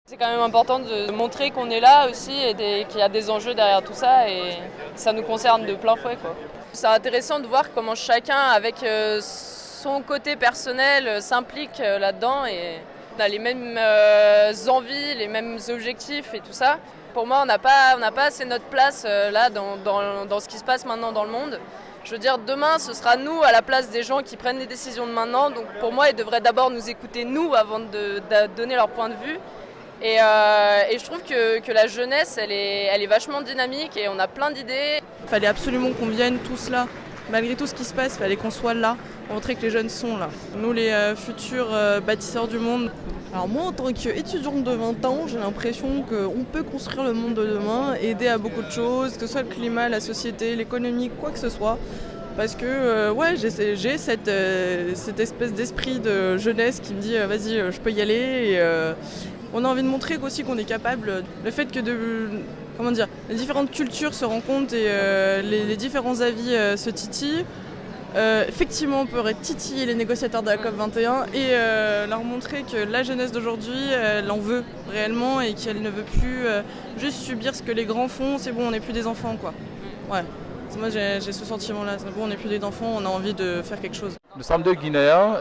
C'est quand même important de montrer qu'on est là aussi et qu'il y a des enjeux derrière tout ça et ça nous concerne de plein fouet, quoi. C'est intéressant de voir comment chacun, avec son côté personnel, s'implique là-dedans et on a les mêmes envies, les mêmes objectifs et tout ça. Pour moi, on n'a pas assez notre place là dans ce qui se passe maintenant dans le monde. Je veux dire, demain, ce sera nous à la place des gens qui prennent les décisions de maintenant. Donc pour moi, ils devraient d'abord nous écouter, nous, avant de donner leur point de vue. Et je trouve que la jeunesse, elle est vachement dynamique et on a plein d'idées. Il fallait absolument qu'on vienne tous là. Malgré tout ce qui se passe, il fallait qu'on soit là, montrer que les jeunes sont là. Nous, les futurs bâtisseurs du monde. Alors moi, en tant qu'étudiante de 20 ans, j'ai l'impression qu'on peut construire le monde de demain, aider à beaucoup de choses, que ce soit le climat, la société, l'économie, quoi que ce soit. Parce que j'ai cette espèce d'esprit de jeunesse qui me dit vas-y, je peux y aller. Et, on a envie de montrer aussi qu'on est capable. Le fait que les différentes cultures se rencontrent et les différents avis se titillent. Effectivement, on pourrait titiller les négociateurs de la COP21 et leur montrer que la jeunesse d'aujourd'hui, elle en veut réellement et qu'elle ne veut plus juste subir ce que les grands font. C'est bon, on n'est plus des enfants, quoi. Ouais. Moi, j'ai ce sentiment-là. C'est bon, on n'est plus des enfants, on a envie de faire quelque chose. Nous sommes deux Guinéens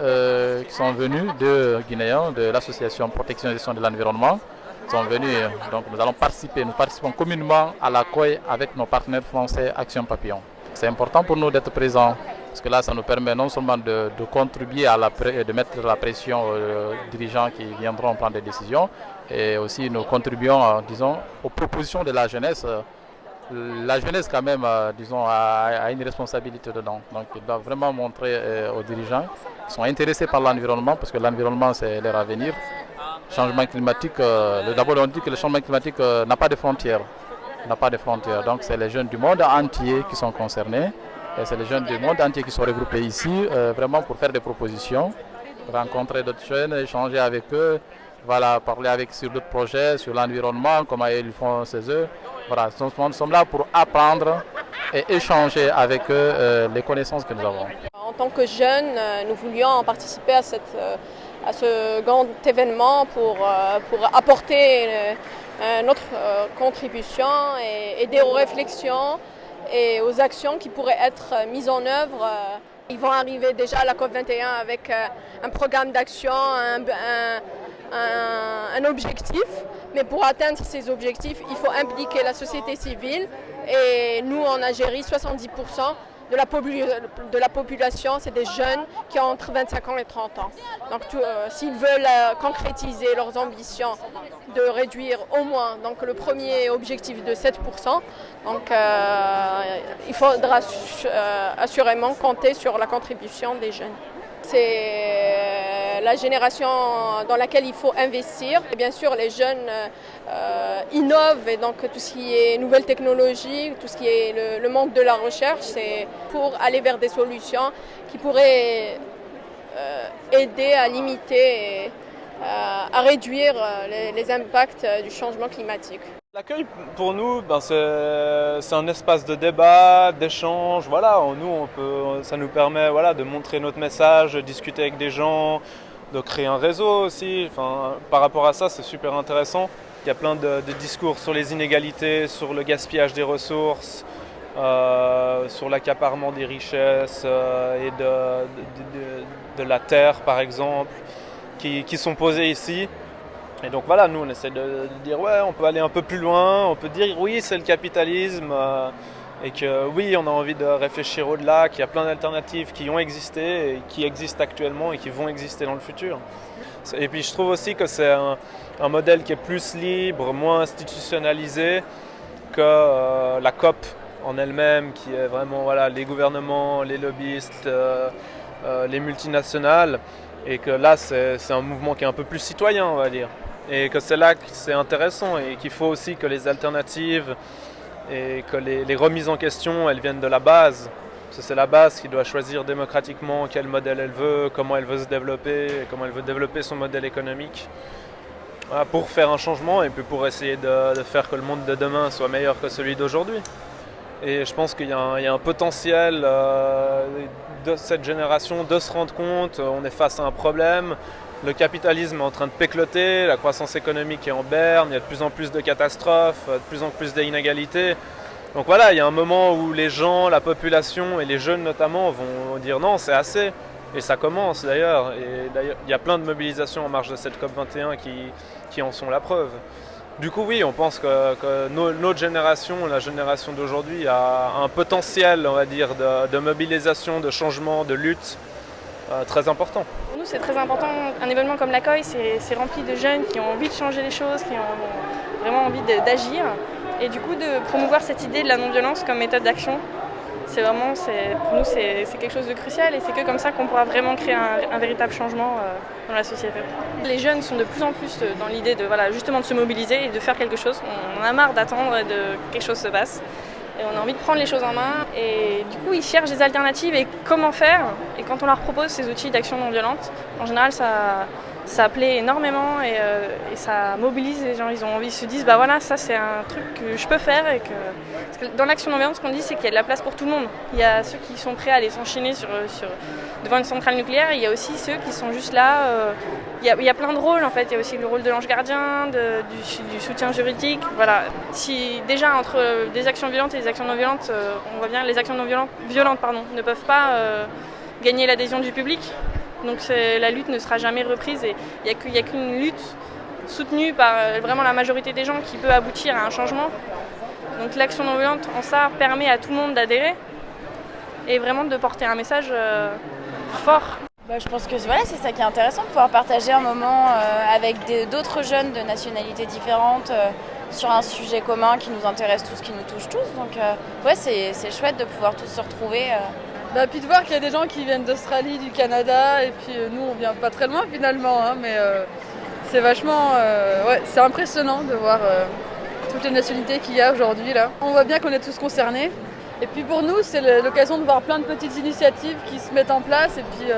qui sont venus, deux Guinéens de l'association Protection et Gestion de l'Environnement. Ils sont venus, donc nous participons communément à la COI avec nos partenaires français Action Papillon. C'est important pour nous d'être présents parce que là, ça nous permet non seulement de contribuer de mettre la pression aux dirigeants qui viendront prendre des décisions, et aussi nous contribuons, disons, aux propositions de la jeunesse. La jeunesse, quand même, a une responsabilité dedans. Donc, ils doivent vraiment montrer aux dirigeants qui sont intéressés par l'environnement, parce que l'environnement, c'est leur avenir. Changement climatique, d'abord, on dit que le changement climatique n'a pas de frontières. Donc, c'est les jeunes du monde entier qui sont concernés. Et c'est les jeunes du monde entier qui sont regroupés ici, vraiment pour faire des propositions, rencontrer d'autres jeunes, échanger avec eux. Voilà, parler sur d'autres projets, sur l'environnement, comment ils font ces œuvres. Voilà, nous sommes là pour apprendre et échanger avec eux les connaissances que nous avons. En tant que jeunes, nous voulions participer à ce grand événement pour apporter notre contribution et aider aux réflexions et aux actions qui pourraient être mises en œuvre. Ils vont arriver déjà à la COP21 avec un programme d'action, un objectif, mais pour atteindre ces objectifs, il faut impliquer la société civile et nous en Algérie, 70% de la population, c'est des jeunes qui ont entre 25 ans et 30 ans. Donc s'ils veulent concrétiser leurs ambitions de réduire au moins donc, le premier objectif de 7%, donc, il faudra assurément compter sur la contribution des jeunes. C'est la génération dans laquelle il faut investir. Et bien sûr, les jeunes innovent et donc tout ce qui est nouvelles technologies, tout ce qui est le monde de la recherche, c'est pour aller vers des solutions qui pourraient aider à limiter et à réduire les impacts du changement climatique. L'accueil pour nous, c'est un espace de débat, d'échange. Voilà, ça nous permet de montrer notre message, de discuter avec des gens, de créer un réseau aussi. Par rapport à ça, c'est super intéressant. Il y a plein de discours sur les inégalités, sur le gaspillage des ressources, sur l'accaparement des richesses et de la terre, par exemple, qui sont posés ici. Et donc voilà, nous on essaie de dire ouais, on peut aller un peu plus loin, on peut dire oui, c'est le capitalisme et que oui, on a envie de réfléchir au-delà, qu'il y a plein d'alternatives qui ont existé et qui existent actuellement et qui vont exister dans le futur. Et puis je trouve aussi que c'est un modèle qui est plus libre, moins institutionnalisé que la COP en elle-même, qui est vraiment les gouvernements, les lobbyistes, les multinationales, et que là c'est un mouvement qui est un peu plus citoyen, on va dire. Et que c'est là que c'est intéressant et qu'il faut aussi que les alternatives et que les remises en question, elles viennent de la base. Parce que c'est la base qui doit choisir démocratiquement quel modèle elle veut, comment elle veut se développer, comment elle veut développer son modèle économique. Voilà, pour faire un changement et puis pour essayer de faire que le monde de demain soit meilleur que celui d'aujourd'hui. Et je pense qu'il y a un potentiel de cette génération de se rendre compte, on est face à un problème. Le capitalisme est en train de pécloter, la croissance économique est en berne, il y a de plus en plus de catastrophes, de plus en plus d'inégalités. Donc voilà, il y a un moment où les gens, la population et les jeunes notamment vont dire non, c'est assez. Et ça commence d'ailleurs. Et d'ailleurs, il y a plein de mobilisations en marge de cette COP21 qui en sont la preuve. Du coup, oui, on pense que notre génération, la génération d'aujourd'hui, a un potentiel, on va dire, de mobilisation, de changement, de lutte très important. Pour nous, c'est très important. Un événement comme la COI, c'est rempli de jeunes qui ont envie de changer les choses, qui ont vraiment envie d'agir. Et du coup, de promouvoir cette idée de la non-violence comme méthode d'action, pour nous, c'est quelque chose de crucial et c'est que comme ça qu'on pourra vraiment créer un véritable changement dans la société. Les jeunes sont de plus en plus dans l'idée de, justement de se mobiliser et de faire quelque chose. On en a marre d'attendre et que quelque chose se passe. Et on a envie de prendre les choses en main et du coup ils cherchent des alternatives et comment faire. Et quand on leur propose ces outils d'action non violente, en général ça plaît énormément et ça mobilise les gens. Ils ont envie, ils se disent bah voilà, ça c'est un truc que je peux faire parce que dans l'action non violente, ce qu'on dit c'est qu'il y a de la place pour tout le monde. Il y a ceux qui sont prêts à aller s'enchaîner devant une centrale nucléaire, et il y a aussi ceux qui sont juste là. Il y a plein de rôles en fait. Il y a aussi le rôle de l'ange gardien, du soutien juridique. Voilà. Si déjà entre des actions violentes et des actions non violentes, on voit bien les actions non violentes ne peuvent pas gagner l'adhésion du public. Donc la lutte ne sera jamais reprise et il n'y a qu'une lutte soutenue par vraiment la majorité des gens qui peut aboutir à un changement. Donc l'action non violente en ça permet à tout le monde d'adhérer et vraiment de porter un message fort. Je pense que c'est ça qui est intéressant, de pouvoir partager un moment avec d'autres jeunes de nationalités différentes sur un sujet commun qui nous intéresse tous, qui nous touche tous. Donc c'est chouette de pouvoir tous se retrouver. Puis de voir qu'il y a des gens qui viennent d'Australie, du Canada, et puis nous on vient pas très loin finalement, mais c'est vachement, c'est impressionnant de voir toutes les nationalités qu'il y a aujourd'hui là. On voit bien qu'on est tous concernés, et puis pour nous c'est l'occasion de voir plein de petites initiatives qui se mettent en place, et puis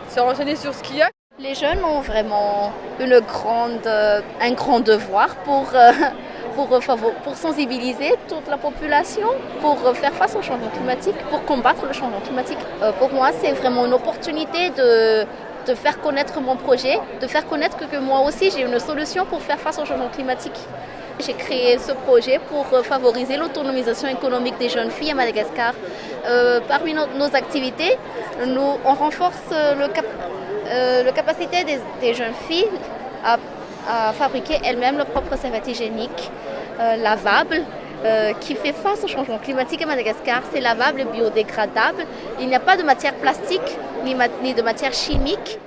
se renseigner sur ce qu'il y a. Les jeunes ont vraiment un grand devoir pour sensibiliser toute la population, pour faire face au changement climatique, pour combattre le changement climatique. Pour moi, c'est vraiment une opportunité de faire connaître mon projet, de faire connaître que moi aussi j'ai une solution pour faire face au changement climatique. J'ai créé ce projet pour favoriser l'autonomisation économique des jeunes filles à Madagascar. Parmi nos activités, on renforce la capacité des jeunes filles à fabriquer elles-mêmes leur propre serviette hygiénique lavable qui fait face au changement climatique à Madagascar. C'est lavable et biodégradable. Il n'y a pas de matière plastique ni de matière chimique.